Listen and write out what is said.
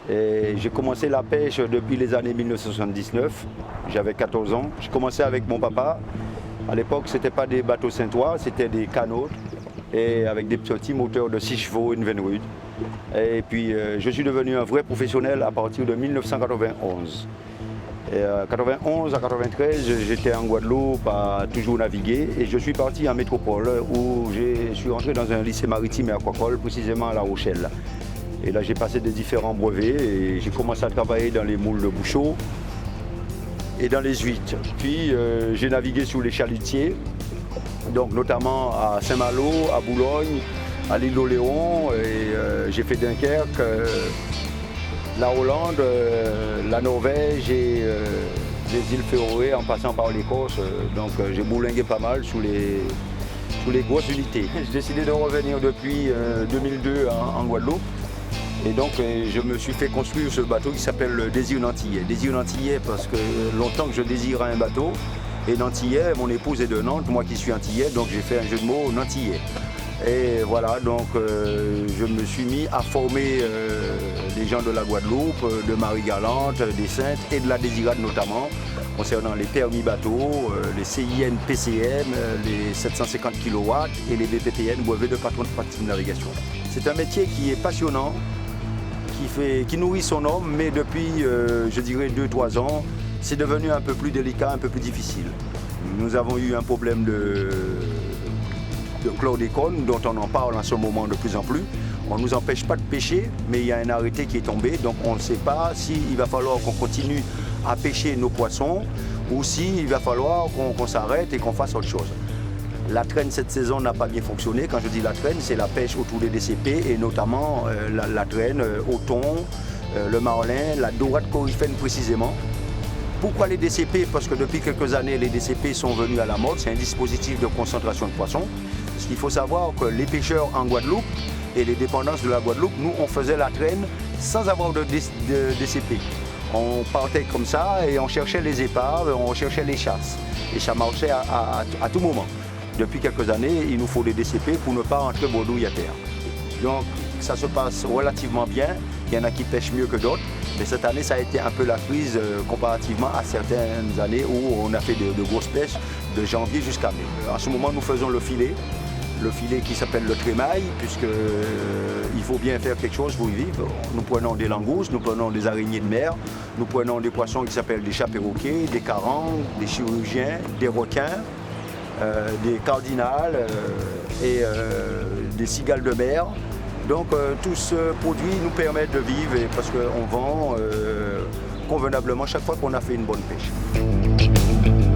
J'ai commencé la pêche depuis les années 1979. J'avais 14 ans. J'ai commencé avec mon papa. À l'époque, ce n'était pas des bateaux Saint-Ouen, c'était des canots et avec des petits moteurs de 6 chevaux, une Vinrud. Et puis, je suis devenu un vrai professionnel à partir de 1991. Et 91 à 93, j'étais en Guadeloupe à toujours naviguer et je suis parti en métropole où je suis rentré dans un lycée maritime et aquacole, précisément à La Rochelle. Et là, j'ai passé des différents brevets et j'ai commencé à travailler dans les moules de Bouchot et dans les huîtres. Puis, j'ai navigué sous les chalutiers, donc notamment à Saint-Malo, à Boulogne, à l'île d'Oléron, et j'ai fait Dunkerque, la Hollande, la Norvège et les îles Féroé en passant par l'Écosse. Donc j'ai bourlingué pas mal sous les grosses unités. J'ai décidé de revenir depuis 2002 en Guadeloupe. Et donc je me suis fait construire ce bateau qui s'appelle le Désir Nantillais. Désir Nantillais parce que longtemps que je désirais un bateau. Et Nantillais, mon épouse est de Nantes, moi qui suis antillais, donc j'ai fait un jeu de mots Nantillais. Et voilà, donc je me suis mis à former les gens de la Guadeloupe, de Marie-Galante, des Saintes et de la Désirade notamment, concernant les permis bateaux, les CIN PCM, les 750 kW et les BPPN, brevets de patron de pratique de navigation. C'est un métier qui est passionnant, qui nourrit son homme, mais depuis, je dirais, 2-3 ans, c'est devenu un peu plus délicat, un peu plus difficile. Nous avons eu un problème de chlordécone dont on en parle en ce moment de plus en plus. On ne nous empêche pas de pêcher, mais il y a un arrêté qui est tombé, donc on ne sait pas s'il va falloir qu'on continue à pêcher nos poissons ou s'il va falloir qu'on s'arrête et qu'on fasse autre chose. La traîne cette saison n'a pas bien fonctionné. Quand je dis la traîne, c'est la pêche autour des DCP et notamment la traîne au thon, le marlin, la dorade coryphène précisément. Pourquoi les DCP? Parce que depuis quelques années, les DCP sont venus à la mode. C'est un dispositif de concentration de poissons. Parce qu'il faut savoir que les pêcheurs en Guadeloupe et les dépendances de la Guadeloupe, nous, on faisait la traîne sans avoir de DCP. On partait comme ça et on cherchait les épaves, on recherchait les chasses. Et ça marchait à tout moment. Depuis quelques années, il nous faut des DCP pour ne pas rentrer bredouille à terre. Donc, ça se passe relativement bien. Il y en a qui pêchent mieux que d'autres. Mais cette année, ça a été un peu la crise comparativement à certaines années où on a fait de grosses pêches de janvier jusqu'à mai. En ce moment, nous faisons le filet qui s'appelle le trémaille, puisqu'il faut bien faire quelque chose pour y vivre. Nous prenons des langoustes, nous prenons des araignées de mer, nous prenons des poissons qui s'appellent des chats perroquets, des carangues, des chirurgiens, des requins, des cardinales et des cigales de mer. Donc tout ce produit nous permet de vivre parce qu'on vend convenablement chaque fois qu'on a fait une bonne pêche.